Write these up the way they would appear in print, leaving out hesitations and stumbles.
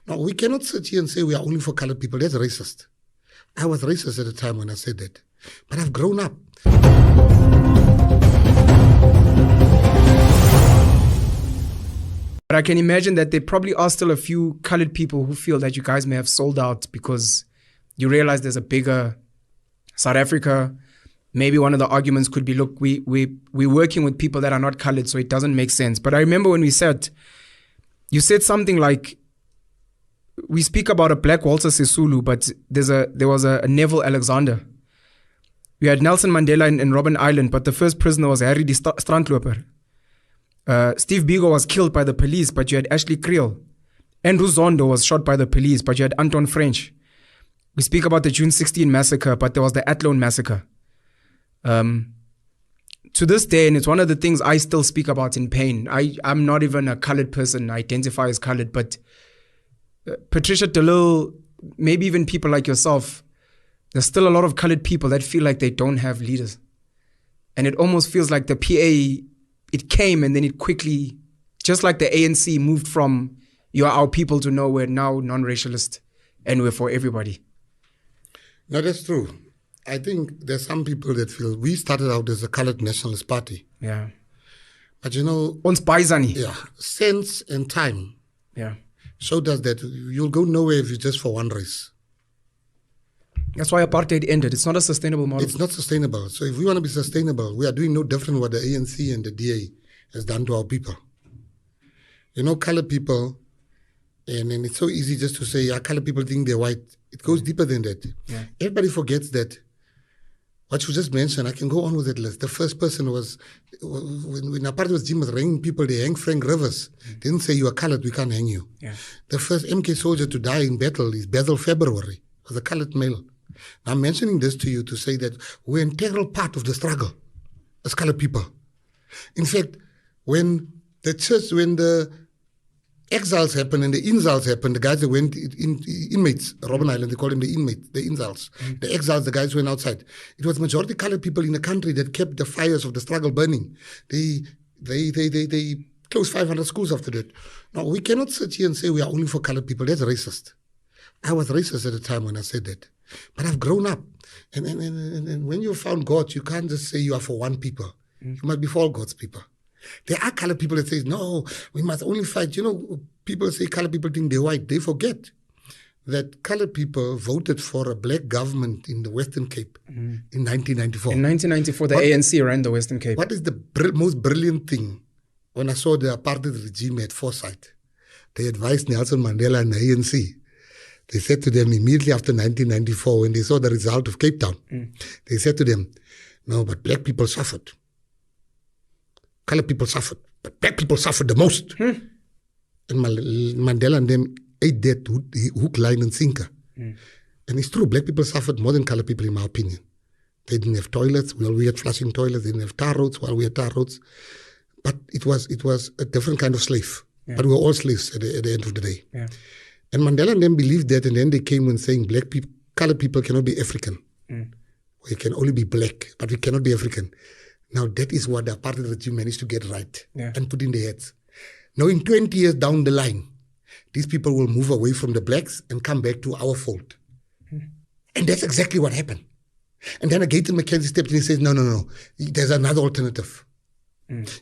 Now, we cannot sit here and say we are only for colored people. That's racist. I was racist at the time when I said that. But I've grown up. But I can imagine that there probably are still a few colored people who feel that you guys may have sold out because you realize there's a bigger South Africa. Maybe one of the arguments could be, look, we're working with people that are not colored, so it doesn't make sense. But I remember when we said, you said something like, we speak about a black Walter Sisulu, but there was a Neville Alexander. We had Nelson Mandela in Robben Island, but the first prisoner was Harry die Strandloper. Steve Biko was killed by the police, but you had Ashley Creel. Andrew Zondo was shot by the police, but you had Anton French. We speak about the June 16 massacre, but there was the Athlone massacre. To this day, and it's one of the things I still speak about in pain. I'm not even a colored person. I identify as colored, but Patricia DeLille, maybe even people like yourself, there's still a lot of colored people that feel like they don't have leaders. And it almost feels like the PA, it came and then it quickly, just like the ANC moved from you're our people to know we're now non-racialist and we're for everybody. No, that's true. I think there's some people that feel we started out as a colored nationalist party. Yeah. But you know, Ons paisani. Yeah, sense and time. Yeah. Showed us that you'll go nowhere if you're just for one race. That's why apartheid ended. It's not a sustainable model. It's not sustainable. So if we want to be sustainable, we are doing no different what the ANC and the DA has done to our people. You know, colored people, and it's so easy just to say, colored people think they're white. It goes deeper than that. Yeah. Everybody forgets that. What you just mentioned, I can go on with that list. The first person was, when apartheid regime was hanging people, they hang Frank Rivers. They didn't say you are colored, we can't hang you. Yeah. The first MK soldier to die in battle is Basil February, was a colored male. Now, I'm mentioning this to you to say that we're an integral part of the struggle as colored people. In fact, when the exiles happened and the insults happened, the guys that went inmates, Robben Island, they call them the inmates, the insults. The exiles, the guys who went outside. It was majority colored people in the country that kept the fires of the struggle burning. They closed 500 schools after that. Now, we cannot sit here and say we are only for colored people. That's racist. I was racist at the time when I said that. But I've grown up. And when you found God, you can't just say you are for one people. You must be for all God's people. There are colored people that say, no, we must only fight. You know, people say colored people think they're white. They forget that colored people voted for a black government in the Western Cape in 1994. In 1994, the ANC ran the Western Cape. What is the most brilliant thing? When I saw the apartheid regime at foresight, they advised Nelson Mandela and the ANC. They said to them immediately after 1994, when they saw the result of Cape Town, they said to them, no, but black people suffered. Colored people suffered, but black people suffered the most. And Mandela and them ate that hook, line, and sinker. And it's true, black people suffered more than colored people, in my opinion. They didn't have toilets, while we had flushing toilets. They didn't have tar roads, while we had tar roads. But it was a different kind of slave. Yeah. But we were all slaves at the end of the day. Yeah. And Mandela and them believed that, and then they came when saying colored people cannot be African. We can only be black, but we cannot be African. Now, that is what the apartheid regime managed to get right and put in their heads. Now, in 20 years down the line, these people will move away from the blacks and come back to our fold. And that's exactly what happened. And then Mckenzie stepped in and says, no, there's another alternative.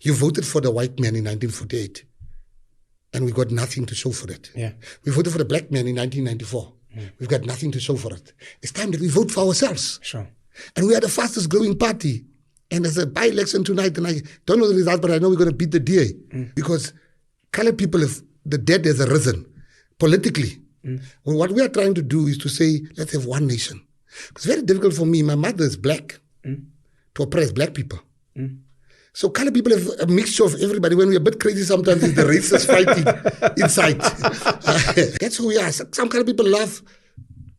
You voted for the white man in 1948, and we got nothing to show for it. Yeah. We voted for the black man in 1994. We've got nothing to show for it. It's time that we vote for ourselves. Sure. And we are the fastest growing party. And there's a by-election tonight, and I don't know the result, but I know we're going to beat the DA because colored people, if the dead has arisen politically. Well, what we are trying to do is to say, let's have one nation. It's very difficult for me. My mother is black to oppress black people. So colored people have a mixture of everybody. When we're a bit crazy sometimes, it's the racists fighting inside. That's who we are. Some colored people love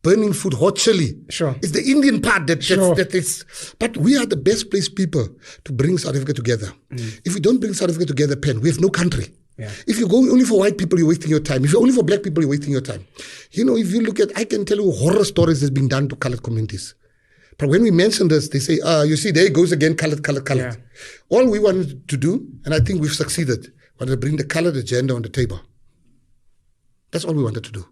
burning food, hot chili. Sure. It's the Indian part that is. But we are the best placed people to bring South Africa together. If we don't bring South Africa together, we have no country. Yeah. If you go only for white people, you're wasting your time. If you're only for black people, you're wasting your time. You know, if you look at, I can tell you horror stories that's been done to colored communities. But when we mention this, they say, you see, there it goes again, colored. Yeah. All we wanted to do, and I think we've succeeded, was to bring the colored agenda on the table. That's all we wanted to do.